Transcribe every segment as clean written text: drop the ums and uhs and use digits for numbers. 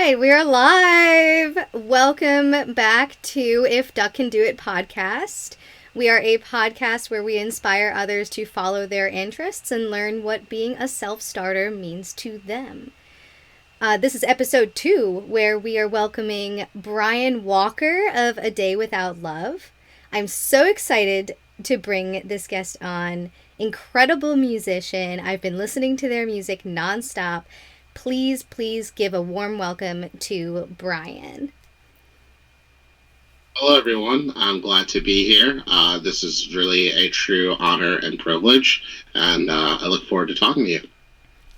right, we're live. Welcome back to If Duck Can Do It podcast. We are a podcast where we inspire others to follow their interests and learn what being a self-starter means to them. This is episode 2, where we are welcoming Brian Walker of A Day Without Love. I'm so excited to bring this guest on. Incredible musician. I've been listening to their music nonstop. Please give a warm welcome to Brian. Hello, everyone. I'm glad to be here. This is really a true honor and privilege, and I look forward to talking to you.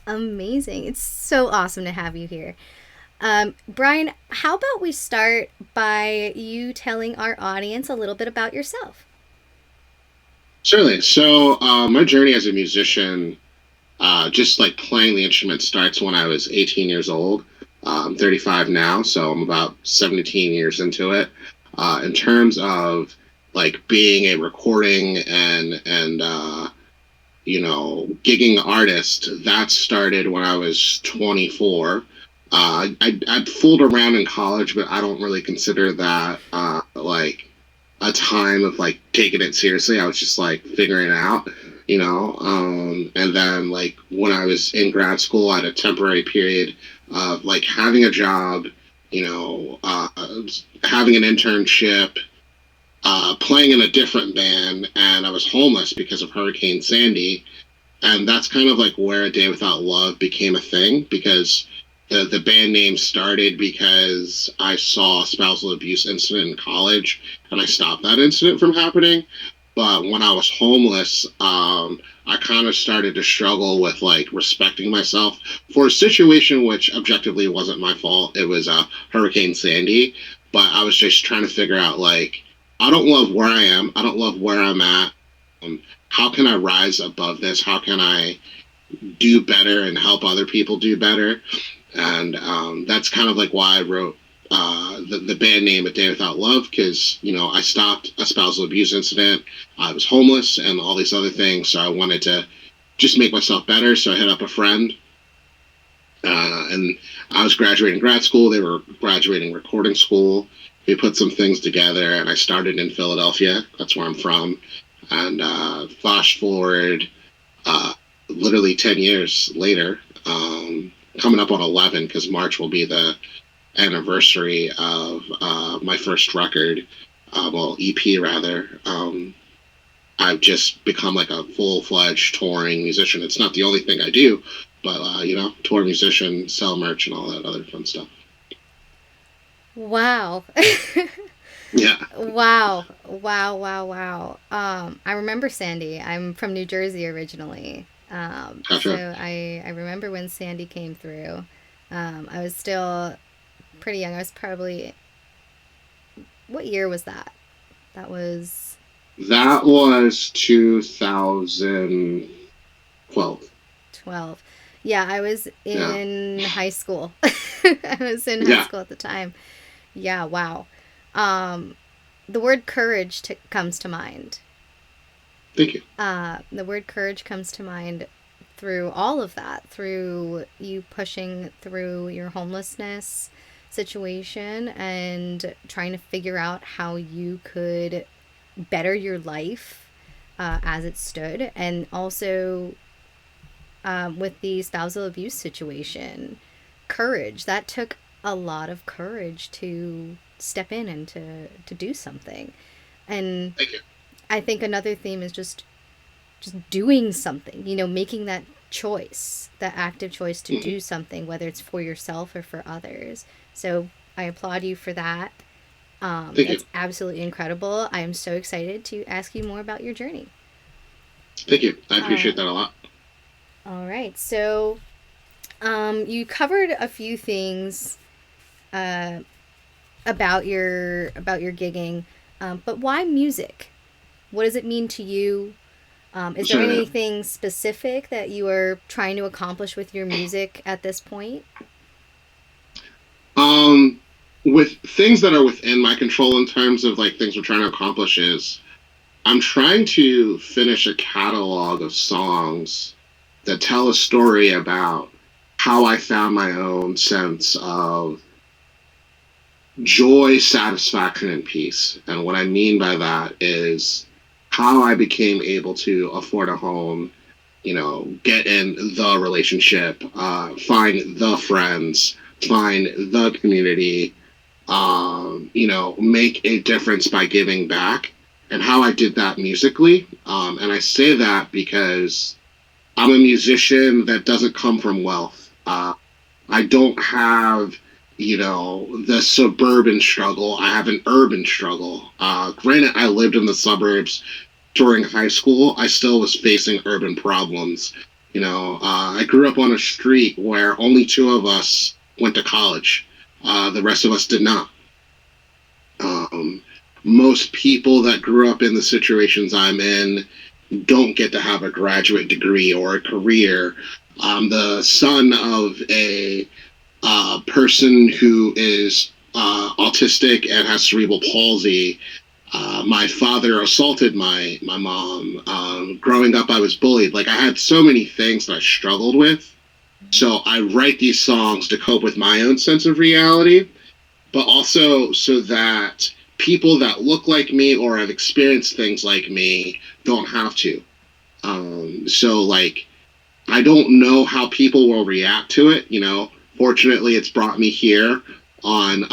Amazing. It's so awesome to have you here. Brian, how about we start by you telling our audience a little bit about yourself? Certainly. So, my journey as a musician, just like playing the instrument, starts when I was 18 years old. I'm 35 now, so I'm about 17 years into it. In terms of like being a recording and gigging artist, that started when I was 24. I'd fooled around in college, but I don't really consider that like a time of like taking it seriously. I was just like figuring it out, and then like when I was in grad school, I had a temporary period of like having a job, having an internship, playing in a different band, and I was homeless because of Hurricane Sandy. And that's kind of like where A Day Without Love became a thing, because the band name started because I saw a spousal abuse incident in college, and I stopped that incident from happening. But when I was homeless, I kind of started to struggle with like respecting myself for a situation which objectively wasn't my fault. It was Hurricane Sandy, but I was just trying to figure out like, I don't love where I am. I don't love where I'm at. How can I rise above this? How can I do better and help other people do better? And that's kind of like why I wrote the band name A Day Without Love, because, I stopped a spousal abuse incident. I was homeless and all these other things, so I wanted to just make myself better. So I hit up a friend, and I was graduating grad school. They were graduating recording school. We put some things together, and I started in Philadelphia. That's where I'm from. And flash forward literally 10 years later, coming up on 11, because March will be the anniversary of my first record, EP rather. I've just become like a full-fledged touring musician. It's not the only thing I do, but, tour musician, sell merch, and all that other fun stuff. Wow. Yeah. Wow. I remember Sandy. I'm from New Jersey originally. Gotcha. So I remember when Sandy came through. I was still pretty young. I was probably... What year was that? That was 2012. 12. Yeah, I was in high school. I was in high school at the time. Yeah, wow. The word courage comes to mind. Thank you. The word courage comes to mind through all of that, through you pushing through your homelessness situation and trying to figure out how you could better your life as it stood, and also with the spousal abuse situation. Courage. That took a lot of courage to step in and to do something. And Thank you. I think another theme is just doing something, making that choice, that active choice to do something, whether it's for yourself or for others. So I applaud you for that. It's absolutely incredible. I am so excited to ask you more about your journey. Thank you. I appreciate that a lot. All right. So you covered a few things about your gigging, but why music? What does it mean to you? Is there anything specific that you are trying to accomplish with your music at this point? With things that are within my control in terms of like things we're trying to accomplish is I'm trying to finish a catalog of songs that tell a story about how I found my own sense of joy, satisfaction, and peace. And what I mean by that is how I became able to afford a home, get in the relationship, find the friends, find the community, make a difference by giving back, and how I did that musically. And I say that because I'm a musician that doesn't come from wealth. I don't have, the suburban struggle. I have an urban struggle. Granted, I lived in the suburbs during high school. I still was facing urban problems. I grew up on a street where only two of us went to college. The rest of us did not. Um, Most people that grew up in the situations I'm in don't get to have a graduate degree or a career. I'm the son of a person who is autistic and has cerebral palsy. My father assaulted my mom. Growing up, I was bullied. Like, I had so many things that I struggled with. So I write these songs to cope with my own sense of reality, but also so that people that look like me or have experienced things like me don't have to. So, like, I don't know how people will react to it. Fortunately, it's brought me here on,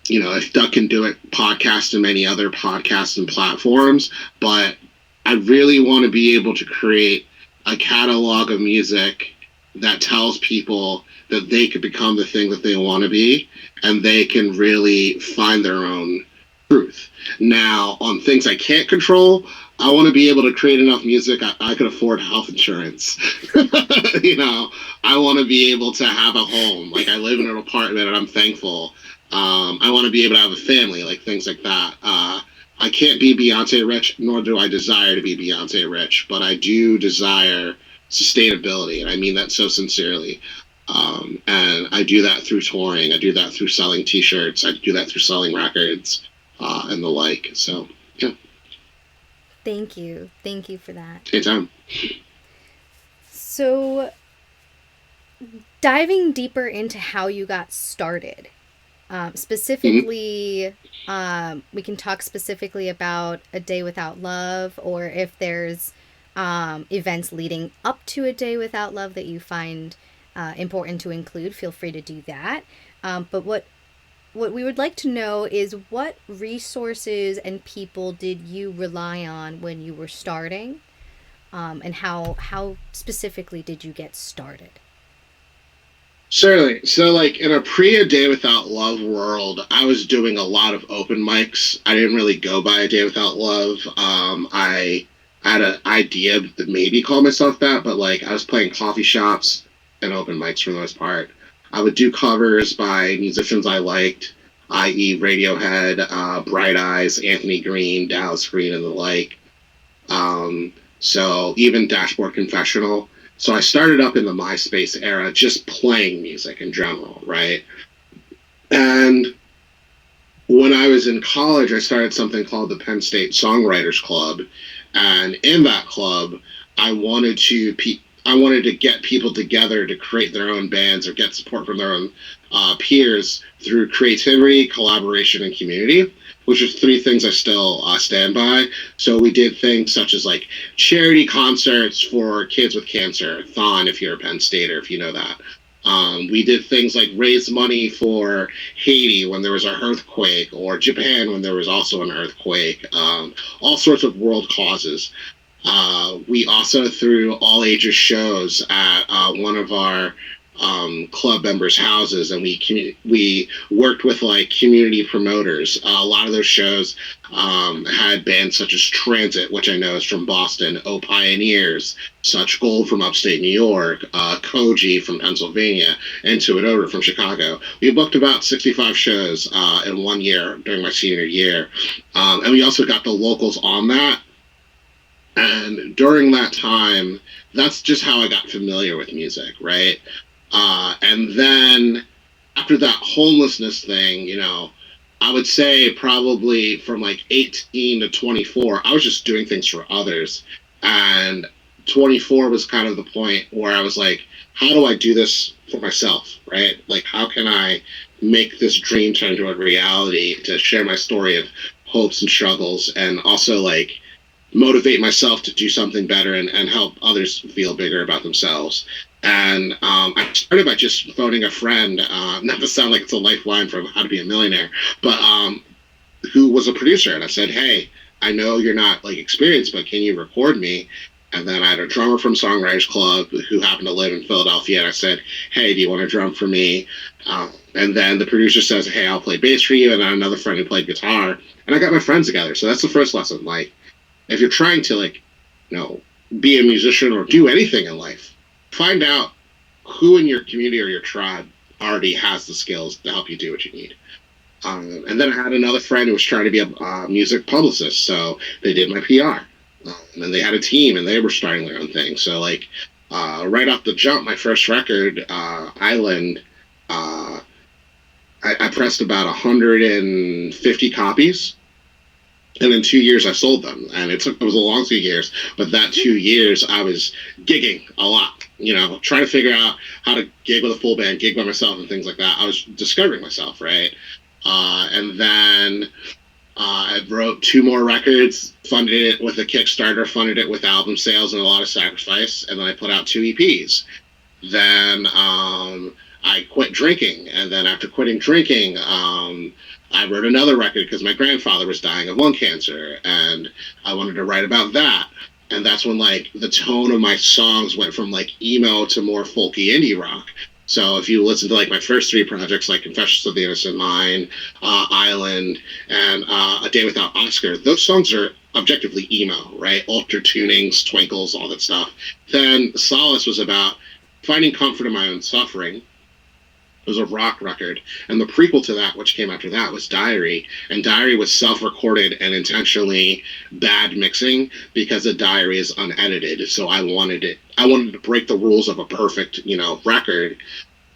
if Duck Can Do It podcast and many other podcasts and platforms. But I really want to be able to create a catalog of music that tells people that they could become the thing that they want to be, and they can really find their own truth. Now, on things I can't control, I want to be able to create enough music I could afford health insurance. I want to be able to have a home. Like, I live in an apartment and I'm thankful. I want to be able to have a family, like things like that. I can't be Beyonce rich, nor do I desire to be Beyonce rich, but I do desire sustainability, and I mean that so sincerely. And I do that through touring. I do that through selling T-shirts. I do that through selling records, and the like. So, yeah. Thank you. Thank you for that. Anytime. So, diving deeper into how you got started, specifically, we can talk specifically about A Day Without Love, or if there's events leading up to A Day Without Love that you find important to include, feel free to do that. But what we would like to know is, what resources and people did you rely on when you were starting, and how specifically did you get started? Certainly. So, like, in a pre A Day Without Love world, I was doing a lot of open mics. I didn't really go by A Day Without Love. I had an idea to maybe call myself that, but, like, I was playing coffee shops and open mics for the most part. I would do covers by musicians I liked, i.e., Radiohead, Bright Eyes, Anthony Green, Dallas Green, and the like. So even Dashboard Confessional. So I started up in the MySpace era just playing music in general, right? And when I was in college, I started something called the Penn State Songwriters Club. And in that club, I wanted to I wanted to get people together to create their own bands or get support from their own peers through creativity, collaboration, and community, which are three things I still stand by. So we did things such as, like, charity concerts for kids with cancer, Thon, if you're a Penn Stater, if you know that. We did things like raise money for Haiti when there was an earthquake, or Japan when there was also an earthquake, all sorts of world causes. We also threw all ages shows at one of our club members' houses, and we worked with, like, community promoters. A lot of those shows had bands such as Transit, which I know is from Boston, O Pioneers, Such Gold from upstate New York, Koji from Pennsylvania, and To It Over from Chicago. We booked about 65 shows in 1 year during my senior year, and we also got the locals on that. And during that time, that's just how I got familiar with music, right? And then after that homelessness thing, I would say probably from like 18 to 24, I was just doing things for others. And 24 was kind of the point where I was like, how do I do this for myself, right? Like, how can I make this dream turn into a reality, to share my story of hopes and struggles, and also like motivate myself to do something better, and help others feel bigger about themselves. And I started by just phoning a friend, not to sound like it's a lifeline from How to Be a Millionaire, but who was a producer. And I said, hey, I know you're not like experienced, but can you record me? And then I had a drummer from Songwriters Club who happened to live in Philadelphia. And I said, hey, do you want to drum for me? And then the producer says, hey, I'll play bass for you. And then another friend who played guitar. And I got my friends together. So that's the first lesson. Like, if you're trying to, like, be a musician or do anything in life, find out who in your community or your tribe already has the skills to help you do what you need. And then I had another friend who was trying to be a music publicist. So they did my PR. And they had a team, and they were starting their own thing. So, like, right off the jump, my first record, Island, I pressed about 150 copies. And in 2 years, I sold them. And it was a long 2 years. But that 2 years, I was gigging a lot, trying to figure out how to gig with a full band, gig by myself, and things like that. I was discovering myself, right? And then I wrote 2 more records, funded it with a Kickstarter, funded it with album sales and a lot of sacrifice, and then I put out 2 EPs. Then I quit drinking, and then after quitting drinking, I wrote another record because my grandfather was dying of lung cancer, and I wanted to write about that. And that's when, like, the tone of my songs went from, like, emo to more folky indie rock. So if you listen to, like, my first 3 projects, like Confessions of the Innocent Mind, Island, and A Day Without Oscar, those songs are objectively emo, right? Altered tunings, twinkles, all that stuff. Then Solace was about finding comfort in my own suffering. It was a rock record. And the prequel to that, which came after that, was Diary. And Diary was self-recorded and intentionally bad mixing because the Diary is unedited. So I wanted to break the rules of a perfect, record.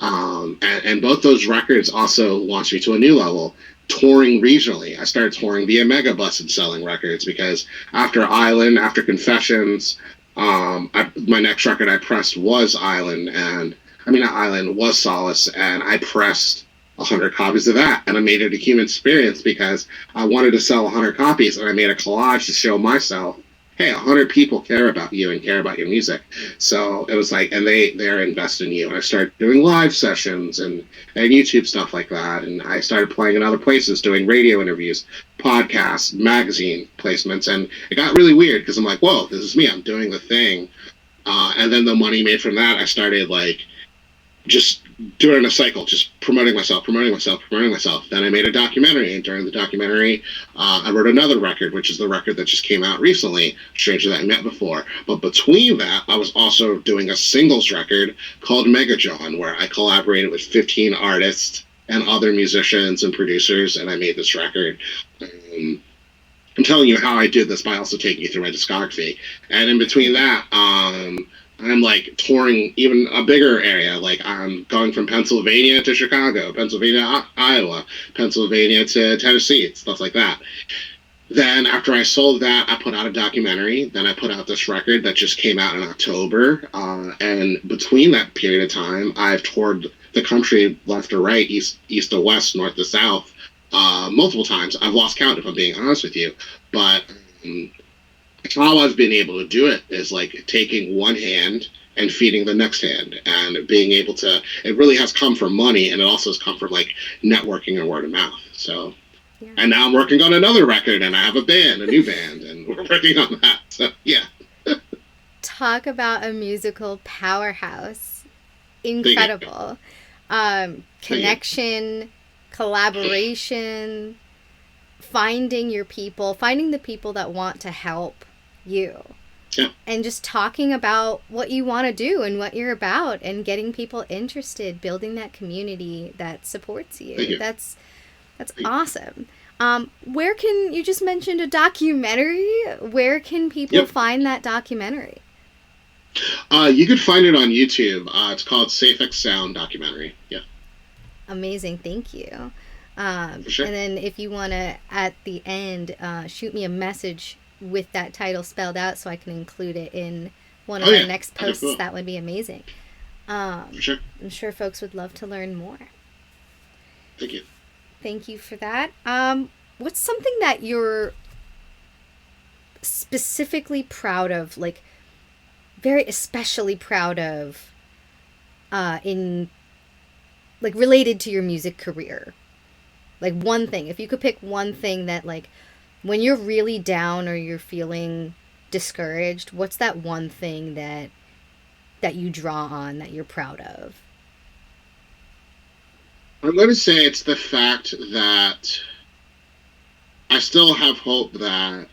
And both those records also launched me to a new level. Touring regionally. I started touring via Megabus and selling records because after Island, after Confessions, my next record I pressed was Island, and not Island, was Solace, and I pressed 100 copies of that, and I made it a human experience because I wanted to sell 100 copies, and I made a collage to show myself, hey, 100 people care about you and care about your music. So it was like, and they're invested in you. And I started doing live sessions and YouTube stuff like that, and I started playing in other places, doing radio interviews, podcasts, magazine placements, and it got really weird because I'm like, whoa, this is me, I'm doing the thing. And then the money made from that, I started, like, just doing a cycle, just promoting myself. Then I made a documentary, and during the documentary, I wrote another record, which is the record that just came out recently, Stranger That I Met Before. But between that, I was also doing a singles record called Mega John, where I collaborated with 15 artists and other musicians and producers, and I made this record. I'm telling you how I did this by also taking you through my discography. And in between that, I'm, like, touring even a bigger area. Like, I'm going from Pennsylvania to Chicago, Pennsylvania, Iowa, Pennsylvania to Tennessee, stuff like that. Then after I sold that, I put out a documentary. Then I put out this record that just came out in October. And between that period of time, I've toured the country left to right, east to west, north to south, multiple times. I've lost count, if I'm being honest with you. But how I've been able to do it is, like, taking one hand and feeding the next hand, and being able to, it really has come from money, and it also has come from, like, networking and word of mouth. So, yeah. And now I'm working on another record, and I have a new band, and we're working on that. So, yeah. Talk about a musical powerhouse. Incredible. Connection, collaboration, finding your people, finding the people that want to help you. Yeah. And just talking about what you want to do and what you're about, and getting people interested, building that community that supports you. That's awesome. Where can, you just mentioned a documentary, where can people find that documentary? You could find it on YouTube. It's called Safe X Sound Documentary. Yeah. Amazing. Thank you. For sure. And then if you want to, at the end, shoot me a message with that title spelled out so I can include it in one Oh of our yeah, next I posts, will that would be amazing. for sure. I'm sure folks would love to learn more. Thank you. Thank you for that. What's something that you're specifically proud of, like very especially proud of, in like related to your music career? Like one thing, if you could pick one thing that, like, when you're really down or you're feeling discouraged, what's that one thing that you draw on that you're proud of? I'm going to say it's the fact that I still have hope that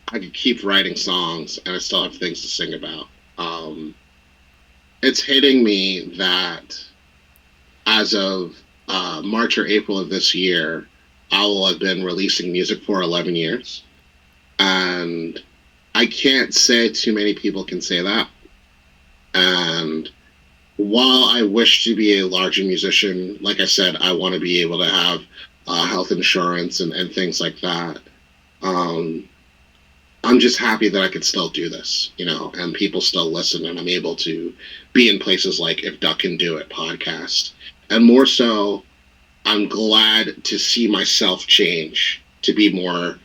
I could keep writing songs and I still have things to sing about. Um, it's hitting me that as of March or April of this year, I will have been releasing music for 11 years. And I can't say too many people can say that. And while I wish to be a larger musician, like I said, I want to be able to have health insurance and things like that. Um, I'm just happy that I could still do this, and people still listen, and I'm able to be in places like If Duck Can Do It podcast. And more so, I'm glad to see myself change to be more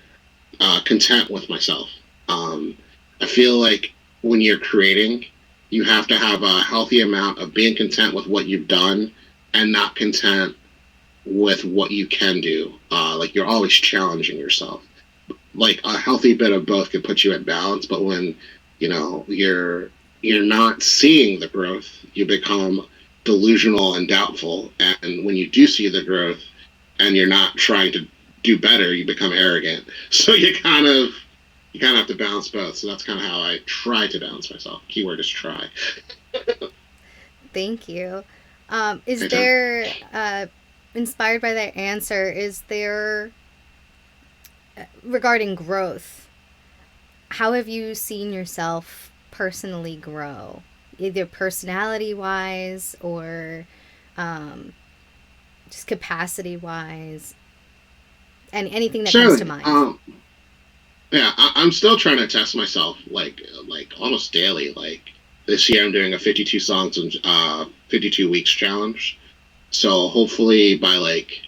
content with myself. Um, I feel like when you're creating, you have to have a healthy amount of being content with what you've done and not content with what you can do. Like you're always challenging yourself. Like a healthy bit of both can put you at balance, but when you're not seeing the growth, you become delusional and doubtful. And when you do see the growth and you're not trying to do better, you become arrogant. So you kind of have to balance both. So that's kind of how I try to balance myself. Keyword is try. Thank you. Is Anytime. there, inspired by that answer, is there, regarding growth, how have you seen yourself personally grow? Either personality wise or um, just capacity wise, and anything that comes to Surely. mind. Yeah, I'm still trying to test myself, like almost daily. Like this year, I'm doing a 52 songs and 52 weeks challenge. So hopefully by like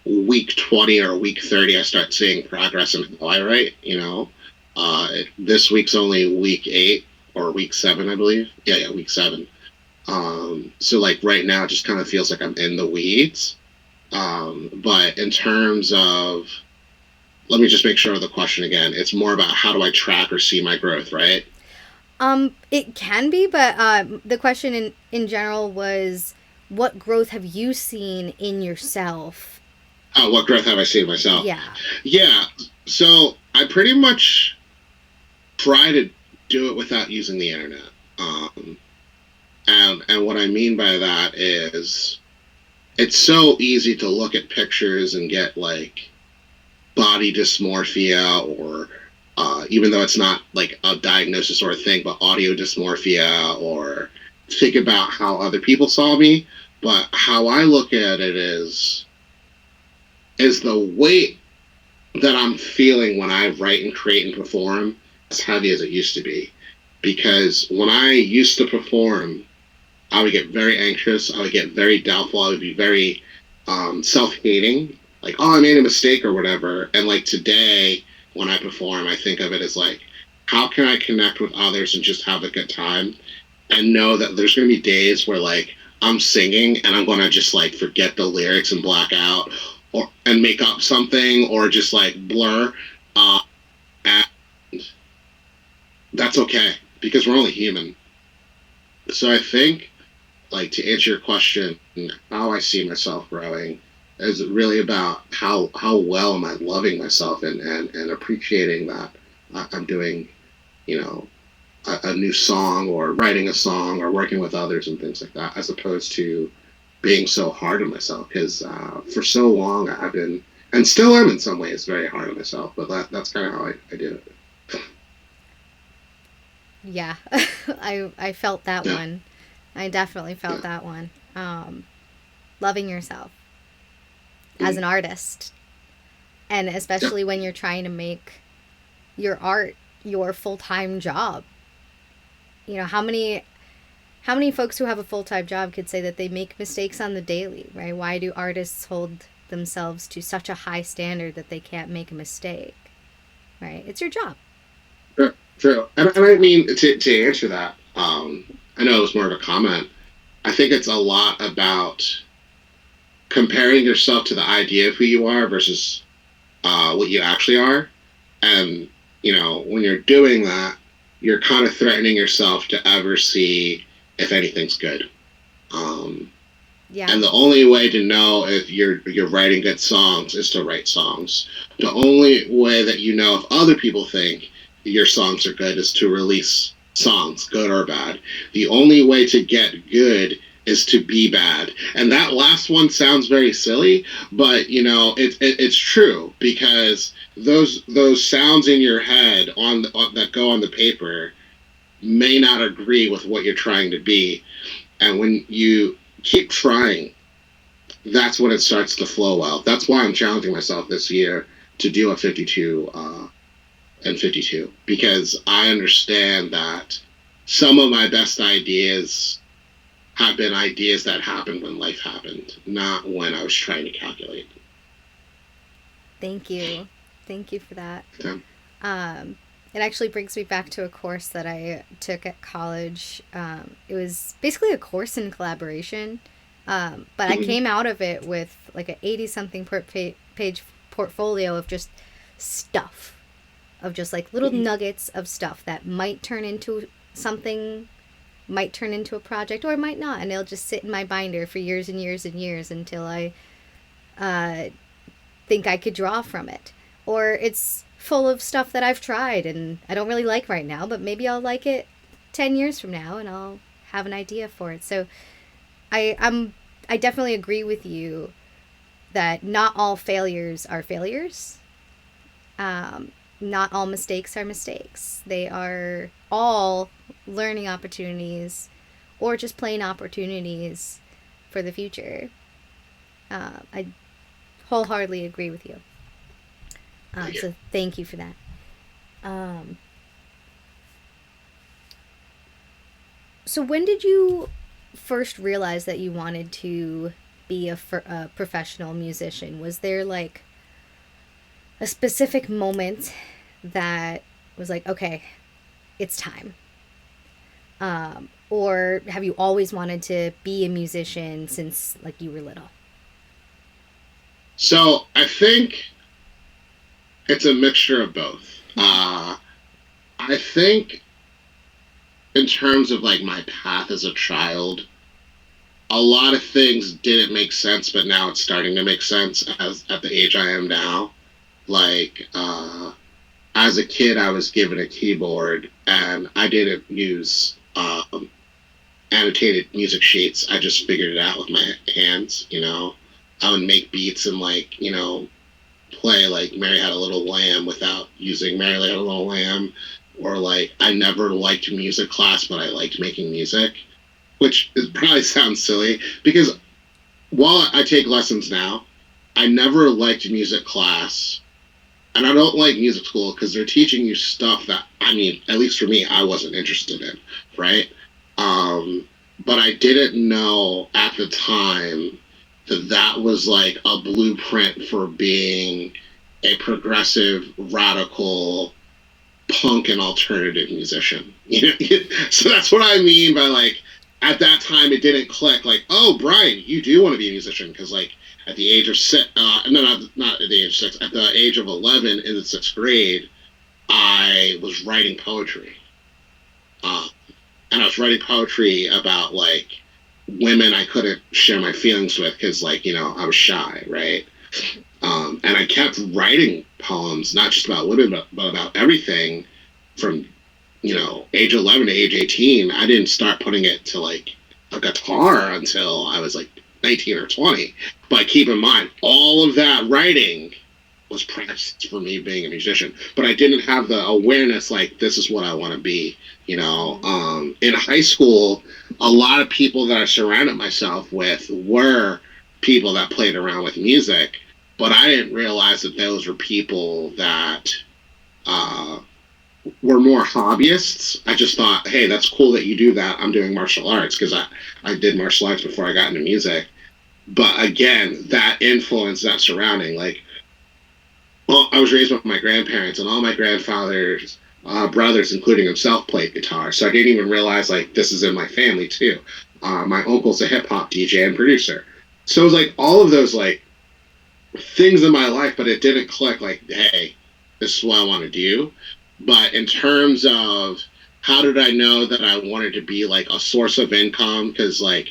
week 20 or week 30, I start seeing progress in how I write. This week's only week 8 or week 7, I believe. Yeah, week 7. So like right now, it just kind of feels like I'm in the weeds. But in terms of, let me just make sure of the question again. It's more about how do I track or see my growth, right? It can be, but the question in general was, what growth have you seen in yourself? Oh, what growth have I seen myself? Yeah. Yeah. So I pretty much try to do it without using the internet. And what I mean by that is it's so easy to look at pictures and get like body dysmorphia or even though it's not like a diagnosis or a thing, but audio dysmorphia or think about how other people saw me. But how I look at it is the weight that I'm feeling when I write and create and perform as heavy as it used to be. Because when I used to perform, I would get very anxious. I would get very doubtful. I would be very self-hating, like, oh, I made a mistake or whatever. And like today, when I perform, I think of it as like, how can I connect with others and just have a good time and know that there's going to be days where like I'm singing and I'm going to just like forget the lyrics and black out and make up something or just like blur. Uh, and that's okay because we're only human. So I think, like, to answer your question, how I see myself growing is really about how well am I loving myself and appreciating that I'm doing, you know, a new song or writing a song or working with others and things like that, as opposed to being so hard on myself. Because for so long I've been, and still am in some ways, very hard on myself. But that's kind of how I do it. Yeah. I felt that Yeah, one. I definitely yeah. felt that one. Loving yourself as Mm. an artist, and Yeah. especially when you're trying to make your art your full-time job. how many folks who have a full-time job could say that they make mistakes on the daily, right? Why do artists hold themselves to such a high standard that they can't make a mistake, right? It's your job. True, true. And I mean, to answer that, I know it was more of a comment. I think it's a lot about comparing yourself to the idea of who you are versus what you actually are. And, when you're doing that, you're kind of threatening yourself to ever see if anything's good. Um, Yeah. and the only way to know if you're writing good songs is to write songs. The only way that you know if other people think your songs are good is to release songs, good or bad. The only way to get good is to be bad. And that last one sounds very silly, but it's true, because those sounds in your head on that go on the paper may not agree with what you're trying to be. And when you keep trying, that's when it starts to flow well. That's why I'm challenging myself this year to do a 52 and 52, because I understand that some of my best ideas have been ideas that happened when life happened, not when I was trying to calculate. Thank you. Thank you for that. Yeah. It actually brings me back to a course that I took at college. It was basically a course in collaboration, but I came out of it with like an 80 something page portfolio of just stuff, of just like little nuggets of stuff that might turn into something, might turn into a project, or it might not, and it'll just sit in my binder for years and years and years until I think I could draw from it. Or it's full of stuff that I've tried and I don't really like right now, but maybe I'll like it 10 years from now and I'll have an idea for it. So I definitely agree with you that not all failures are failures. Not all mistakes are mistakes. They are all learning opportunities or just plain opportunities for the future. I wholeheartedly agree with you. So thank you for that. So when did you first realize that you wanted to be a professional musician? Was there like a specific moment that was like, okay, it's time? Or have you always wanted to be a musician since like you were little? So I think it's a mixture of both. I think in terms of like my path as a child, a lot of things didn't make sense, but now it's starting to make sense as at the age I am now. Like as a kid, I was given a keyboard and I didn't use annotated music sheets. I just figured it out with my hands. I would make beats and play like Mary Had a Little Lamb without using Mary Had a Little Lamb, or like I never liked music class, but I liked making music, which probably sounds silly because while I take lessons now, I never liked music class, and I don't like music school because they're teaching you stuff that, I mean, at least for me, I wasn't interested in, right? But I didn't know at the time that was like a blueprint for being a progressive, radical, punk and alternative musician. So that's what I mean by like, at that time it didn't click. Like, oh, Brian, you do want to be a musician, because like at the age of six, no, not at the age of 6, at the age of 11 in the 6th grade, I was writing poetry, and I was writing poetry about like women I couldn't share my feelings with because, like, I was shy, right? And I kept writing poems, not just about women, but about everything from, age 11 to age 18. I didn't start putting it to, like, a guitar until I was, like, 19 or 20. But keep in mind, all of that writing was practice for me being a musician. But I didn't have the awareness, like, this is what I want to be, In high school, a lot of people that I surrounded myself with were people that played around with music, but I didn't realize that those were people that were more hobbyists. I just thought, hey, that's cool that you do that. I'm doing martial arts because I did martial arts before I got into music. But again, that influence, that surrounding, like, well, I was raised with my grandparents, and all my grandfather's brothers, including himself, played guitar. So I didn't even realize like this is in my family too. My uncle's a hip hop DJ and producer. So it was like all of those like things in my life, but it didn't click like, hey, this is what I want to do. But in terms of how did I know that I wanted to be like a source of income? Because like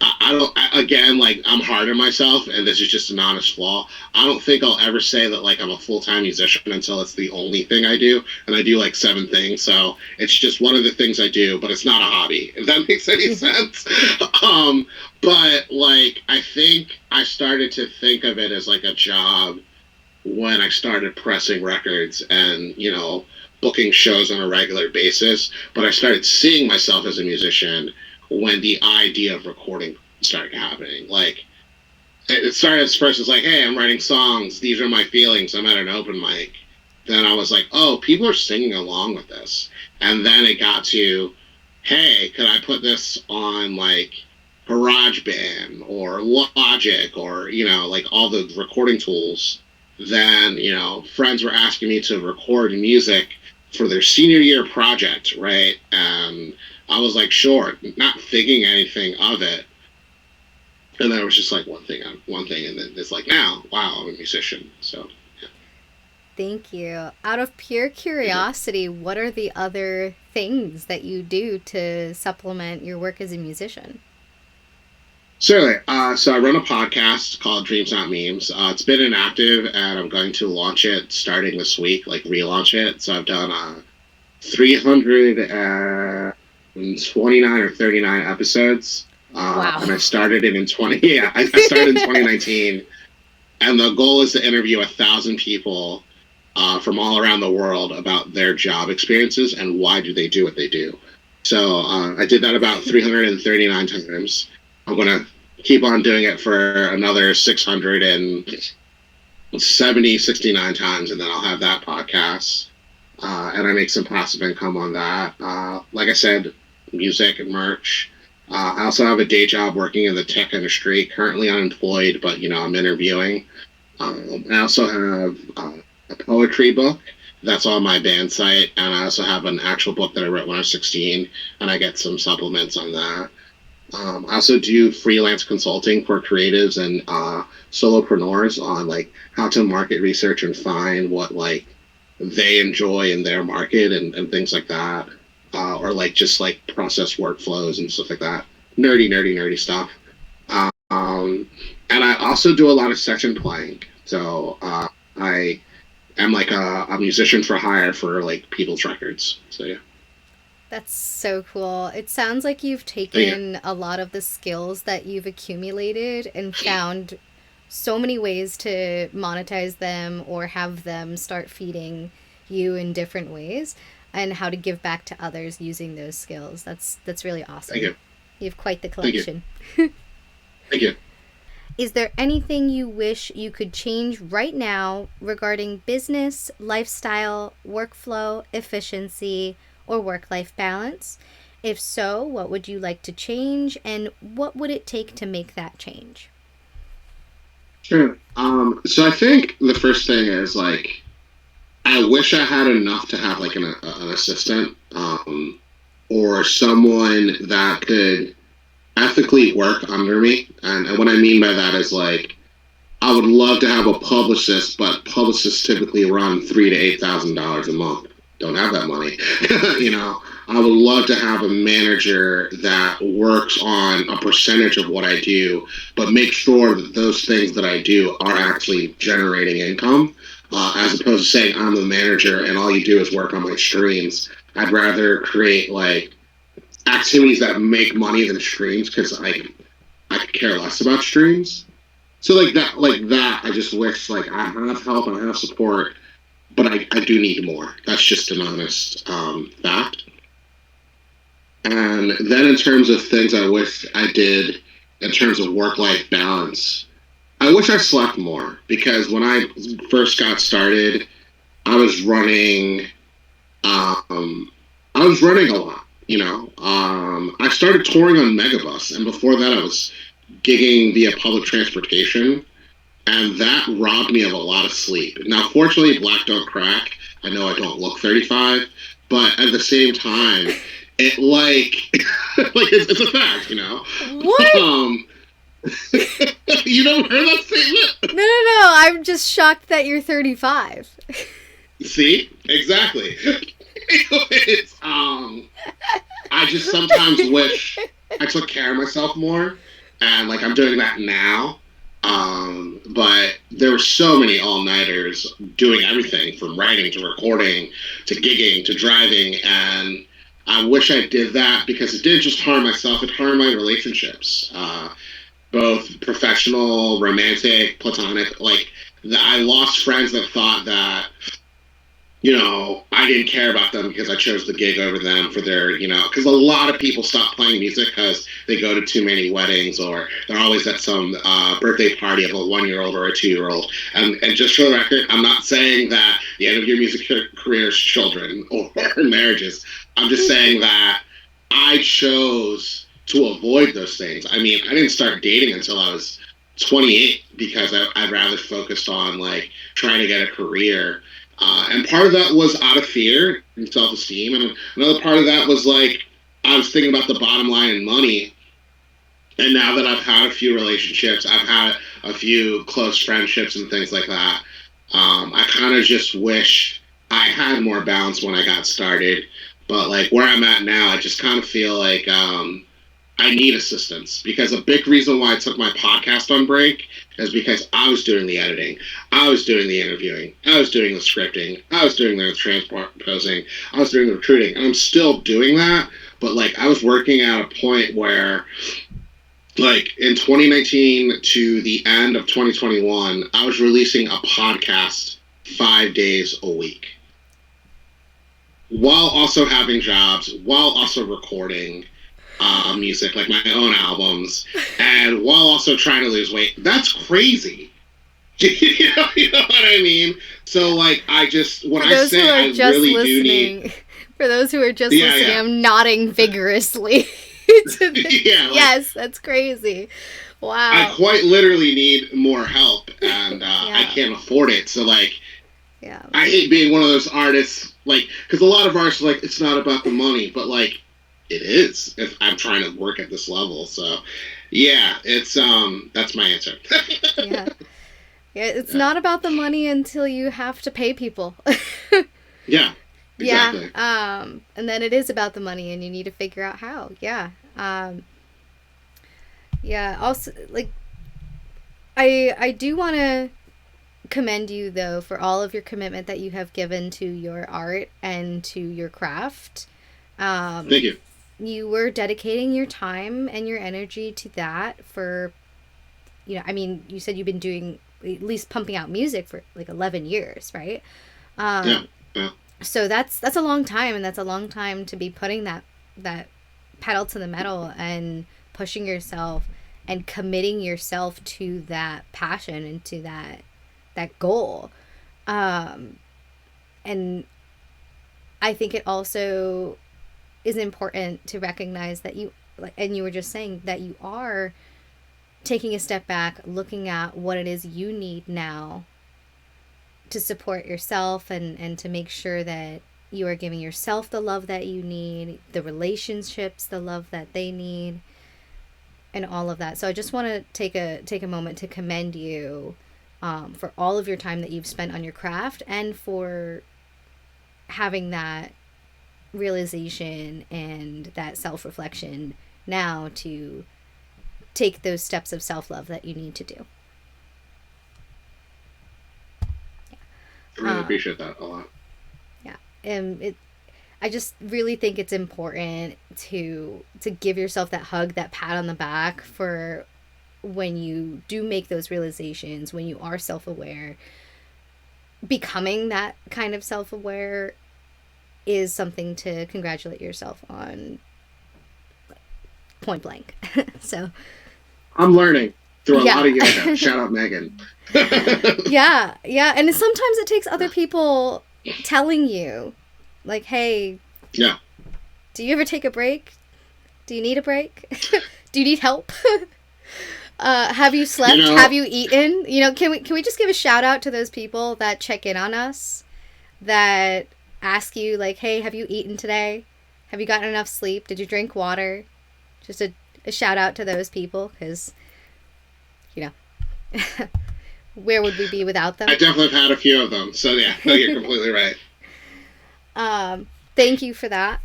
I don't, again, like I'm hard on myself, and this is just an honest flaw. I don't think I'll ever say that like I'm a full time musician until it's the only thing I do, and I do like 7 things, so it's just one of the things I do, but it's not a hobby. If that makes any sense. um, but like I think I started to think of it as like a job when I started pressing records and booking shows on a regular basis. But I started seeing myself as a musician when the idea of recording started happening. Like it started as first as like, hey, I'm writing songs. These are my feelings. I'm at an open mic. Then I was like, oh, people are singing along with this. And then it got to, hey, could I put this on like GarageBand or Logic or like all the recording tools? Then friends were asking me to record music for their senior year project, right? And I was like, sure, not thinking anything of it. And then it was just like one thing, and then it's like now, wow, I'm a musician. So Thank you. Out of pure curiosity, what are the other things that you do to supplement your work as a musician? certainly. So I run a podcast called Dreams Not Memes. It's been inactive, and I'm going to launch it starting this week, like relaunch it. So I've done 329 or 39 episodes. And Wow. I started it in 20. Yeah, I started in 2019, and the goal is to interview 1,000 people from all around the world about their job experiences and why do they do what they do. So I did that about 339 times. I'm gonna keep on doing it for another 669 times, and then I'll have that podcast. And I make some passive income on that. Like I said, music and merch. I also have a day job working in the tech industry, currently unemployed, but I'm interviewing. I also have a poetry book that's on my band site, and I also have an actual book that I wrote when I was 16, and I get some supplements on that. I also do freelance consulting for creatives and solopreneurs on like how to market research and find what like they enjoy in their market and things like that, or like just like process workflows and stuff like that. Nerdy stuff. Um, and I also do a lot of session playing. So I am like a musician for hire for like people's records. So yeah, That's so cool. It sounds like you've thank you. taken a lot of the skills that you've accumulated and found so many ways to monetize them or have them start feeding you in different ways and how to give back to others using those skills. That's really Thank awesome. you. You have quite the Thank you. collection. Thank you. Is there anything you wish you could change right now regarding business, lifestyle, workflow, efficiency, or work life balance? If so, what would you like to change and what would it take to make that change? Sure. So I think the first thing is like I wish I had enough to have like an assistant, or someone that could ethically work under me. And what I mean by that is like I would love to have a publicist, but publicists typically run $3,000 to $8,000 a month. Don't have that money. I would love to have a manager that works on a percentage of what I do, but make sure that those things that I do are actually generating income, as opposed to saying I'm the manager and all you do is work on my streams. I'd rather create like activities that make money than streams because I could care less about streams. So like that, I just wish like I have help and I have support, but I do need more. That's just an honest fact. And then in terms of things I wish I did in terms of work life balance, I wish I slept more because when I first got started, I was running Um, I was running a lot, you know. I started touring on Megabus, and before that, I was gigging via public transportation, and that robbed me of a lot of sleep. Now, fortunately, black don't crack. I know I don't look 35, but at the same time, it like like it's a fact, you know. What? You don't hear that statement? No. I'm just shocked that you're 35. See, exactly. It's I just sometimes wish I took care of myself more, and like I'm doing that now. But there were so many all nighters doing everything from writing to recording to gigging to driving, and I wish I did that because it did just harm myself. It harmed my relationships, both professional, romantic, platonic. Like I lost friends that thought that I didn't care about them because I chose the gig over them for their, because a lot of people stop playing music because they go to too many weddings or they're always at some birthday party of a 1-year-old or a 2-year-old. And just for the record, I'm not saying that the end of your music career is children or marriages. I'm just saying that I chose to avoid those things. I mean, I didn't start dating until I was 28 because I'd rather focused on like trying to get a career, and part of that was out of fear and self esteem. And another part of that was like, I was thinking about the bottom line and money. And now that I've had a few relationships, I've had a few close friendships and things like that, I kind of just wish I had more balance when I got started. But like where I'm at now, I just kind of feel like I need assistance because a big reason why I took my podcast on break is because I was doing the editing, I was doing the interviewing, I was doing the scripting, I was doing the transposing, I was doing the recruiting, and I'm still doing that. But like I was working at a point where, like in 2019 to the end of 2021, I was releasing a podcast 5 days a week, while also having jobs, while also recording music, like my own albums, and while also trying to lose weight. That's crazy. You know what I mean? So, like, when I say I really do need. For those who are just listening, Yeah. I'm nodding vigorously. Yeah, like, yes, that's crazy. Wow. I quite literally need more help, and I can't afford it. So, like, I hate being one of those artists, like, because a lot of artists are like, it's not about the money, but, like, it is if I'm trying to work at this level. So, yeah, it's that's my answer. It's not about the money until you have to pay people. Yeah, exactly. And then it is about the money, and you need to figure out how. Also, like, I do want to commend you though for all of your commitment that you have given to your art and to your craft. Thank you. You were dedicating your time and your energy to that for, I mean, you said you've been doing, at least pumping out music for like 11 years, right? Yeah. So that's a long time, and that's a long time to be putting that pedal to the metal and pushing yourself and committing yourself to that passion and to that goal. And I think it also is important to recognize that you, like, and you were just saying that you are taking a step back, looking at what it is you need now to support yourself and to make sure that you are giving yourself the love that you need, the relationships, the love that they need, and all of that. So I just want to take a moment to commend you for all of your time that you've spent on your craft and for having that realization and that self-reflection now to take those steps of self-love that you need to do. I really appreciate that a lot. Yeah. I just really think it's important to give yourself that hug, that pat on the back for when you do make those realizations, when you are self-aware. Becoming that kind of self-aware is something to congratulate yourself on, point blank. So I'm learning through a lot of yoga. Shout out Megan. yeah. And sometimes it takes other people telling you Like, hey, Yeah. do you ever take a break? Do you need a break? Do you need help? Have you You slept? know, Have you eaten? Can we just give a shout out to those people that check in on us, that ask you like, hey, have you eaten today? Have you gotten enough sleep? Did you drink water? Just a shout out to those people, because you know, where would we be without I them? definitely have had a few of them. So yeah, no, you're completely right. Thank you for that.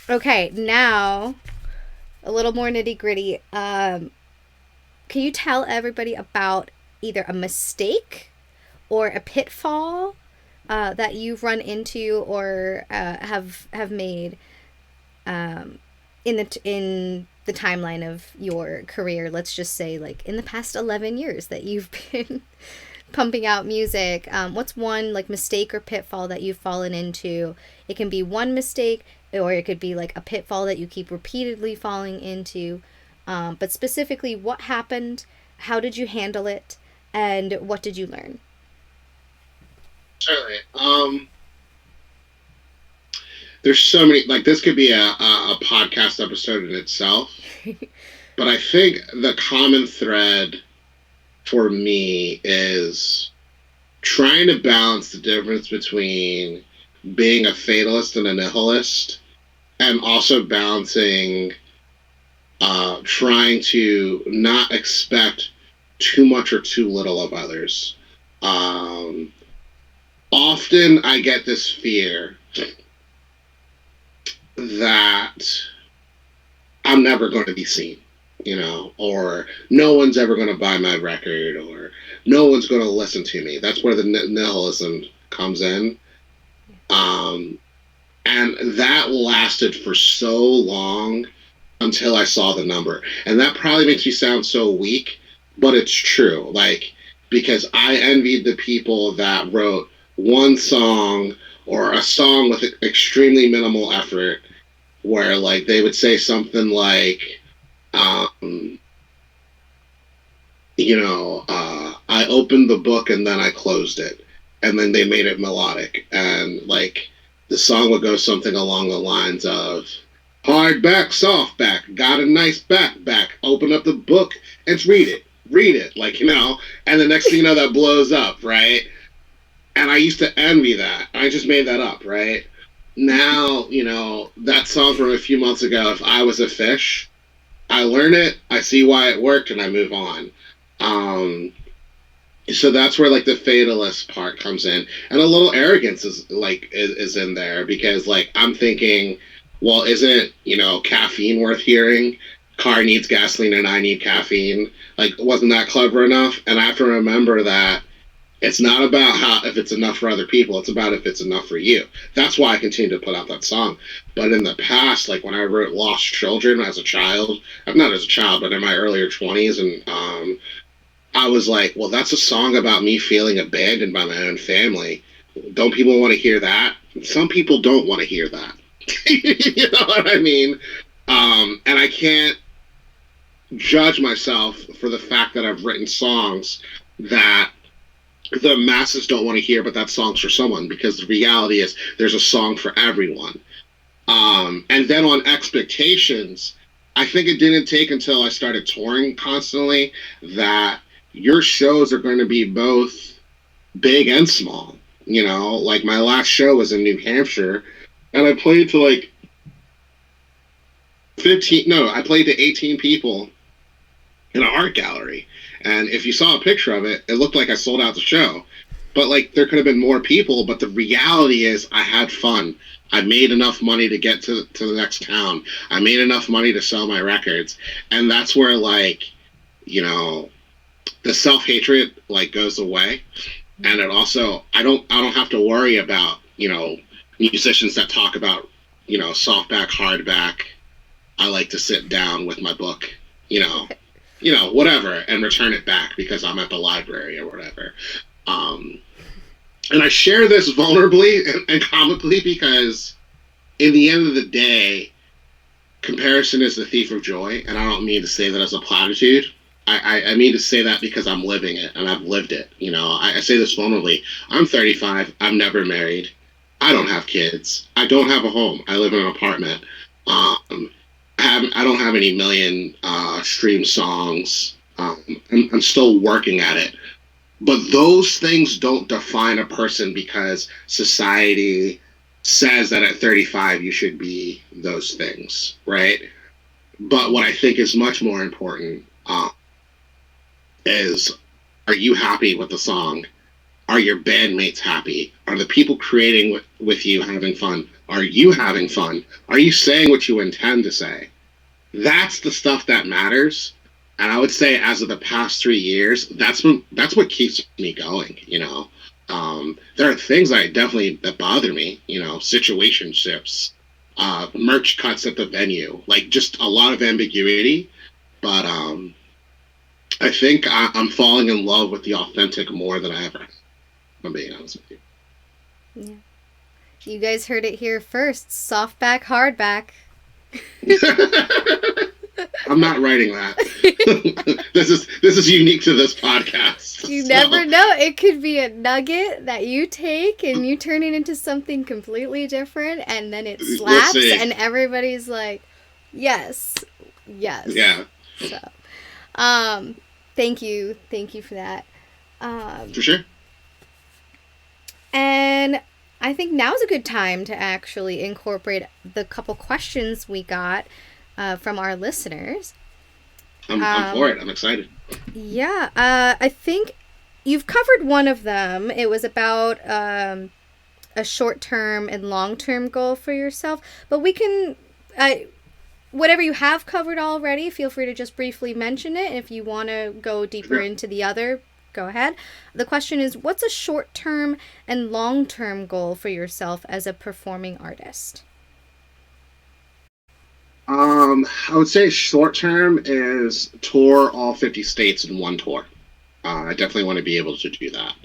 Okay, now a little more nitty gritty. Can you tell everybody about either a mistake or a pitfall that you've run into or have made in the timeline of your career? Let's just say, like, in the past 11 years that you've been pumping out music. What's one like mistake or pitfall that you've fallen into? It can be one mistake, or it could be like a pitfall that you keep repeatedly falling into. But specifically, what happened? How did you handle it? And what did you learn? Certainly. There's so many. Like this could be a podcast episode in itself. But I think the common thread for me is trying to balance the difference between being a fatalist and a nihilist, and also balancing trying to not expect too much or too little of others. Um, Often I get this fear that I'm never going to be seen, or no one's ever going to buy my record, or no one's going to listen to me. That's where the nihilism comes in. Um, and that lasted for so long until I saw the number. And that probably makes me sound so weak, but it's true. Like, because I envied the people that wrote one song or a song with extremely minimal effort, where like they would say something like, um, I opened the book and then I closed it. And then they made it melodic. And like the song would go something along the lines of, hard back, soft back, got a nice back, open up the book and read it, like, and the next thing you know, that blows up, right? And I used to envy that. I just made that up, right? Now, that song from a few months ago, If I Was a Fish, I learn it, I see why it worked, and I move on. So that's where like the fatalist part comes in, and a little arrogance is in there, because like I'm thinking, well, isn't caffeine worth hearing? Car needs gasoline and I need caffeine. Like, wasn't that clever enough? And I have to remember that it's not about how if it's enough for other people. It's about if it's enough for you. That's why I continue to put out that song. But in the past, like when I wrote "Lost Children" as a child, I'm not as a child, but in my earlier 20s, and I was like, well, that's a song about me feeling abandoned by my own family. Don't people want to hear that? Some people don't want to hear that. You know what I mean? And I can't judge myself for the fact that I've written songs that the masses don't want to hear, but that song's for someone, because the reality is there's a song for everyone. And then on expectations, I think it didn't take until I started touring constantly that your shows are going to be both big and small. Like my last show was in New Hampshire, and I played to like 15, no, I played to 18 people in an art gallery. And if you saw a picture of it, it looked like I sold out the show. But like there could have been more people, but the reality is I had fun. I made enough money to get to the next town. I made enough money to sell my records. And that's where like, the self-hatred like goes away. And it also I don't have to worry about, musicians that talk about, soft back, hard back. I like to sit down with my book, whatever, and return it back because I'm at the library or whatever. And I share this vulnerably and comically because in the end of the day, comparison is the thief of joy. And I don't mean to say that as a platitude. I mean to say that because I'm living it and I've lived it. I say this vulnerably. I'm 35. I'm never married. I don't have kids. I don't have a home. I live in an apartment. I don't have any million stream songs. I'm still working at it. But those things don't define a person because society says that at 35 you should be those things, right? But what I think is much more important is, are you happy with the song? Are your bandmates happy? Are the people creating with you having fun? Are you having fun? Are you saying what you intend to say? That's the stuff that matters. And I would say, as of the past 3 years, that's what keeps me going. There are things that bother me. Situationships, merch cuts at the venue, like just a lot of ambiguity. But I think I'm falling in love with the authentic more than I ever have. I'm being honest with you. Yeah. You guys heard it here first. Softback, hardback. I'm not writing that. This is unique to this podcast. You never know. It could be a nugget that you take and you turn it into something completely different, and then it slaps, and everybody's like, "Yes, yes." Yeah. So, thank you for that. For sure. And I think now's a good time to actually incorporate the couple questions we got from our listeners. I'm for it. I'm excited. Yeah. I think you've covered one of them. It was about a short-term and long-term goal for yourself. But we can, whatever you have covered already, feel free to just briefly mention it. If you want to go deeper into the other, go ahead. The question is, what's a short-term and long-term goal for yourself as a performing artist? I would say short term is tour all 50 states in one tour. I definitely want to be able to do that.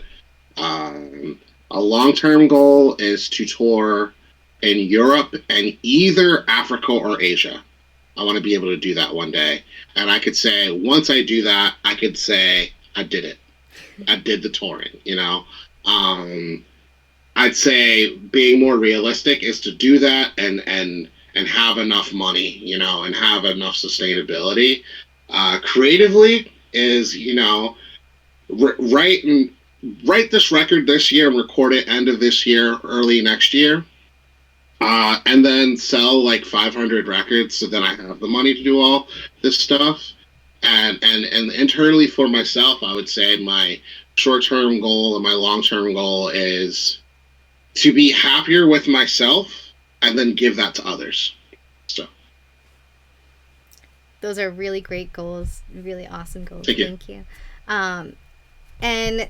A long term goal is to tour in Europe and either Africa or Asia. I want to be able to do that one day. And I could say, once I do that, I could say, I did it. I did the touring, I'd say being more realistic is to do that and have enough money, and have enough sustainability. Creatively is, write this record this year and record it end of this year, early next year. And then sell like 500 records, so then I have the money to do all this stuff. And internally for myself, I would say my short-term goal and my long-term goal is to be happier with myself and then give that to others. So those are really great goals, really awesome goals. Thank you. And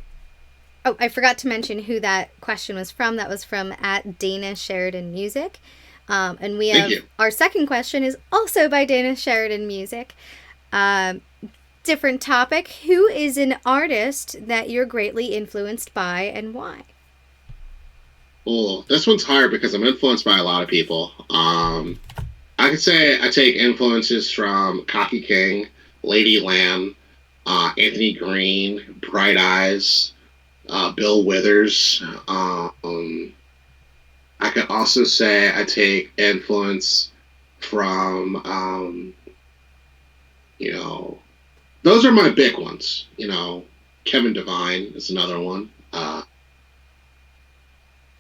I forgot to mention who that question was from. That was from @Dana Sheridan Music. And we have our second question is also by Dana Sheridan Music. Different topic. Who is an artist that you're greatly influenced by, and why? Oh, this one's hard because I'm influenced by a lot of people. I could say I take influences from Cocky King, Lady Lamb, Anthony Green, Bright Eyes, Bill Withers. I could also say I take influence from, those are my big ones. Kevin Devine is another one.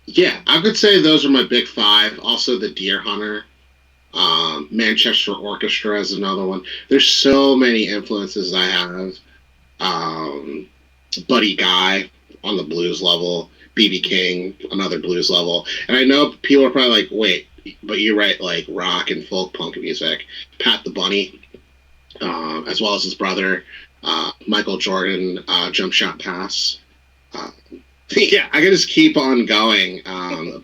Yeah, I could say those are my big five. Also, the Deer Hunter, Manchester Orchestra is another one. There's so many influences I have. Buddy Guy on the blues level, B.B. King, another blues level. And I know people are probably like, wait, but you write like rock and folk punk music. Pat the Bunny, as well as his brother, Michael Jordan, Jump Shot Pass. Yeah, I can just keep on going,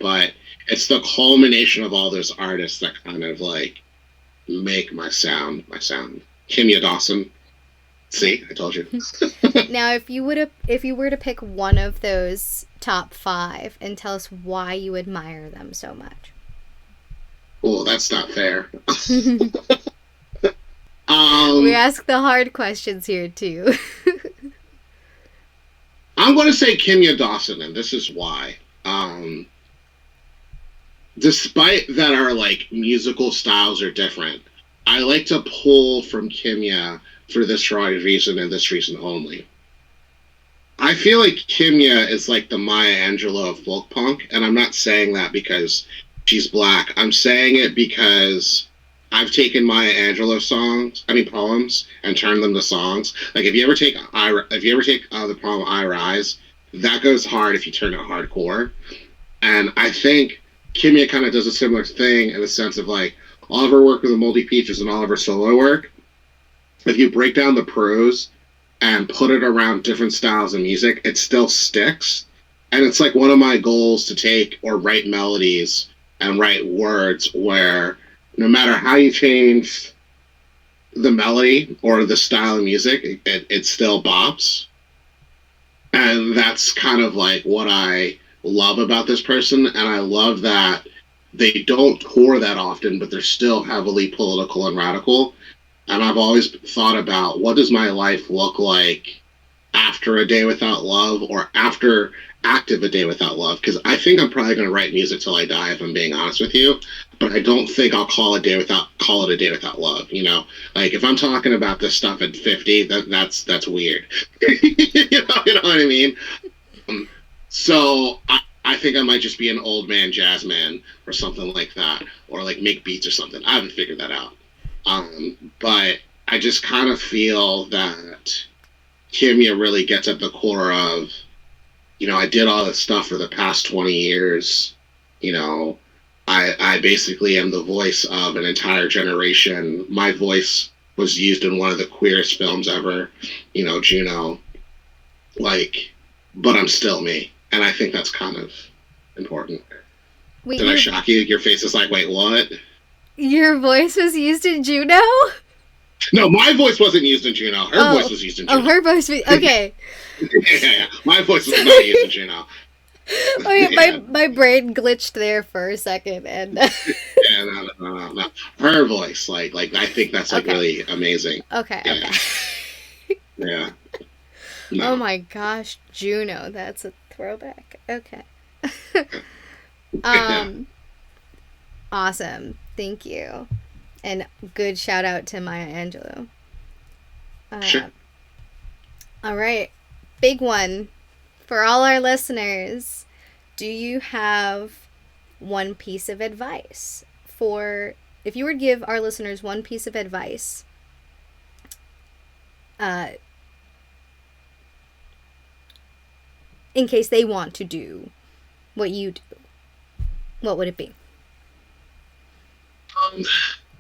but it's the culmination of all those artists that kind of like make my sound. Kimya Dawson. See, I told you. Now, if you were to pick one of those top five and tell us why you admire them so much. Oh, that's not fair. We ask the hard questions here too. I'm going to say Kimya Dawson, and this is why. despite that our like musical styles are different, I like to pull from Kimya for this right reason and this reason only. I feel like Kimya is like the Maya Angelou of folk punk, and I'm not saying that because she's black. I'm saying it because I've taken Maya Angelou poems, and turned them to songs. Like if you ever take the poem "I Rise," that goes hard if you turn it hardcore. And I think Kimya kind of does a similar thing in the sense of like all of her work with the Moldy Peaches and all of her solo work. If you break down the prose and put it around different styles of music, it still sticks. And it's like one of my goals to take or write melodies and write words where no matter how you change the melody or the style of music, it still bops. And that's kind of like what I love about this person. And I love that they don't tour that often, but they're still heavily political and radical. And I've always thought about what does my life look like after A Day Without Love or after active A Day Without Love, because I think I'm probably going to write music till I die, if I'm being honest with you. But I don't think I'll call it A Day Without Love. You know, like if I'm talking about this stuff at 50, that's weird. You know what I mean? So I think I might just be an old man jazz man or something like that, or like make beats or something. I haven't figured that out. But I just kind of feel that Kimya really gets at the core of, you know, I did all this stuff for the past 20 years. You know, I basically am the voice of an entire generation. My voice was used in one of the queerest films ever, you know, Juno. Like, but I'm still me. And I think that's kind of important. Wait, Did I shock you? Your face is like, wait, what? Your voice was used in Juno? No, my voice wasn't used in Juno. Her voice was used in Juno. Oh, her voice was... Okay. Yeah. My voice was not used in Juno. Oh, yeah, my brain glitched there for a second. And yeah, no. Her voice, like I think that's like really amazing. Okay, yeah. okay. Yeah. No. Oh my gosh, Juno. That's a throwback. Okay. Awesome. Thank you. And good shout out to Maya Angelou. Sure. All right. Big one for all our listeners. Do you have one piece of advice if you were to give our listeners one piece of advice, in case they want to do what you do, what would it be?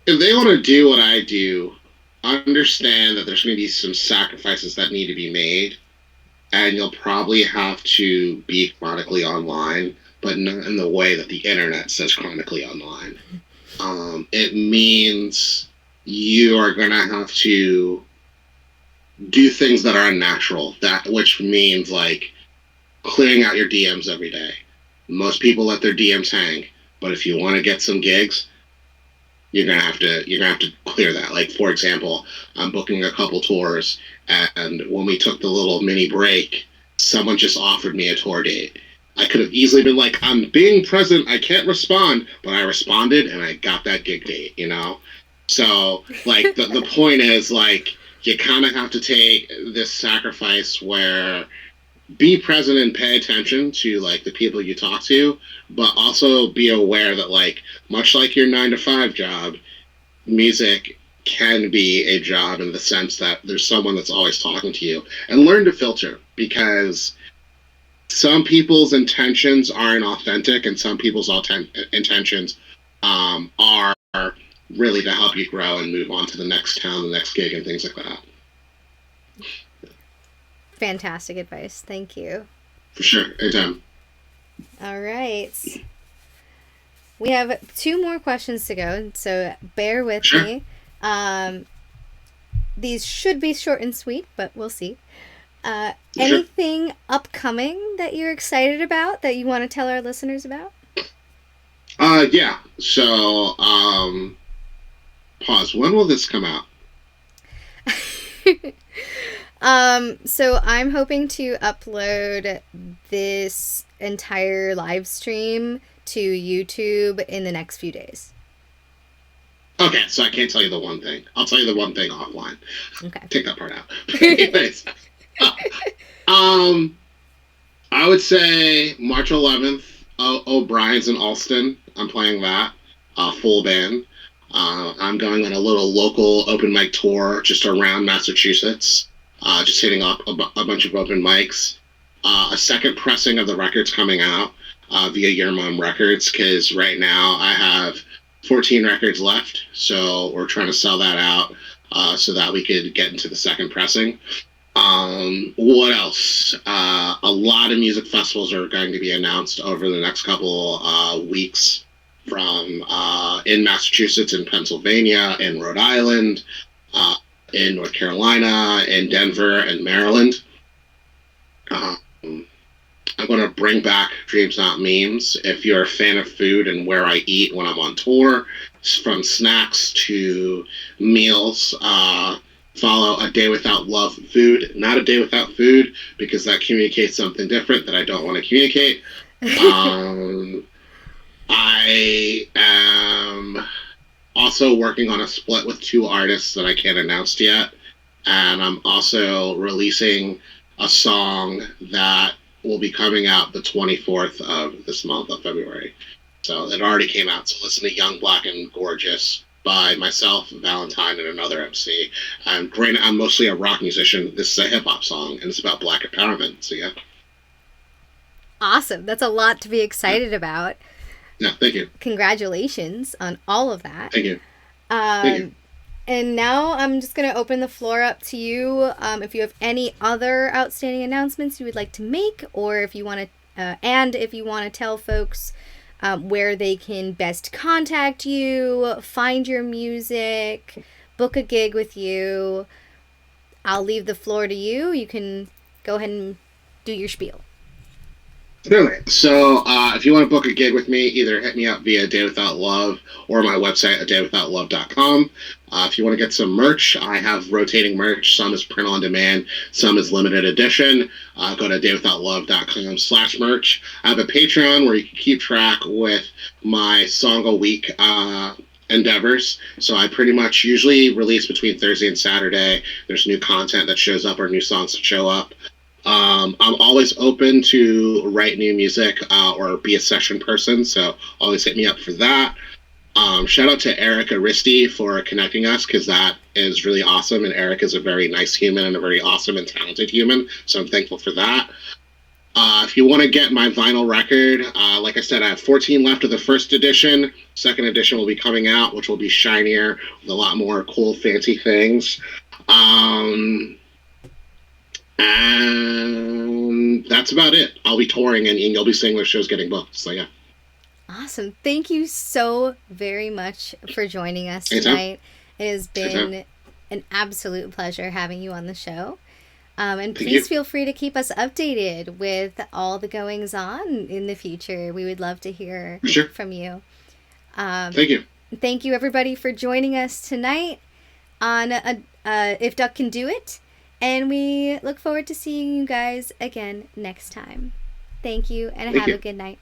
If they want to do what I do, understand that there's going to be some sacrifices that need to be made, and you'll probably have to be chronically online, but not in the way that the internet says chronically online. It means you are going to have to do things that are unnatural, which means like clearing out your DMs every day. Most people let their DMs hang, but if you want to get some gigs, you're gonna have to clear that. Like, for example, I'm booking a couple tours, and when we took the little mini break, someone just offered me a tour date. I could have easily been like, I'm being present, I can't respond, but I responded and I got that gig date, you know? So, like, the point is, like, you kind of have to take this sacrifice where be present and pay attention to like the people you talk to, but also be aware that like much like your 9-to-5 job, music can be a job in the sense that there's someone that's always talking to you, and learn to filter, because some people's intentions aren't authentic and some people's intentions are really to help you grow and move on to the next town, the next gig, and things like that. Fantastic advice. Thank you. For sure. Anytime. All right. We have 2 more questions to go, so bear with me. These should be short and sweet, but we'll see. Anything upcoming that you're excited about that you want to tell our listeners about? Yeah. So, pause. When will this come out? So I'm hoping to upload this entire live stream to YouTube in the next few days. Okay, so I can't tell you the one thing. I'll tell you the one thing offline. Okay. Take that part out. Anyways, um, I would say March 11th. O'Brien's in Alston. I'm playing that full band. I'm going on a little local open mic tour just around Massachusetts, just hitting up a bunch of open mics. A second pressing of the record's coming out via Your Mom Records, because right now I have 14 records left, so we're trying to sell that out so that we could get into the second pressing. What else? A lot of music festivals are going to be announced over the next couple weeks from in Massachusetts, in Pennsylvania, in Rhode Island, in North Carolina, in Denver, and Maryland. I'm going to bring back Dreams Not Memes. If you're a fan of food and where I eat when I'm on tour, from snacks to meals, follow A Day Without Love Food, not A Day Without Food, because that communicates something different that I don't want to communicate. I am also working on a split with two artists that I can't announce yet, and I'm also releasing a song that will be coming out the 24th of this month of February. So it already came out. So listen to Young, Black, and Gorgeous by myself, Valentine, and another MC. I'm mostly a rock musician. This is a hip-hop song, and it's about Black empowerment. So yeah. Awesome. That's a lot to be excited about. Yeah, thank you. Congratulations on all of that. Thank you. Thank you. And now I'm just going to open the floor up to you. If you have any other outstanding announcements you would like to make, or if you want to, tell folks where they can best contact you, find your music, book a gig with you, I'll leave the floor to you. You can go ahead and do your spiel. So if you want to book a gig with me, either hit me up via Day Without Love or my website at daywithoutlove.com. If you want to get some merch, I have rotating merch. Some is print on demand, some is limited edition. Go to daywithoutlove.com/merch. I have a Patreon where you can keep track with my song a week endeavors. So I pretty much usually release between Thursday and Saturday. There's new content that shows up or new songs that show up. I'm always open to write new music or be a session person, so always hit me up for that. Shout out to Eric Aristi for connecting us, because that is really awesome, and Eric is a very nice human and a very awesome and talented human, so I'm thankful for that. If you want to get my vinyl record, like I said, I have 14 left of the first edition. Second edition will be coming out, which will be shinier with a lot more cool, fancy things. And that's about it. I'll be touring, and you'll be seeing those shows getting booked. So, yeah. Awesome. Thank you so very much for joining us tonight. It has been an absolute pleasure having you on the show. And please feel free to keep us updated with all the goings on in the future. We would love to hear from you. Thank you. Thank you, everybody, for joining us tonight on If Duck Can Do It. And we look forward to seeing you guys again next time. Thank you, and have a good night.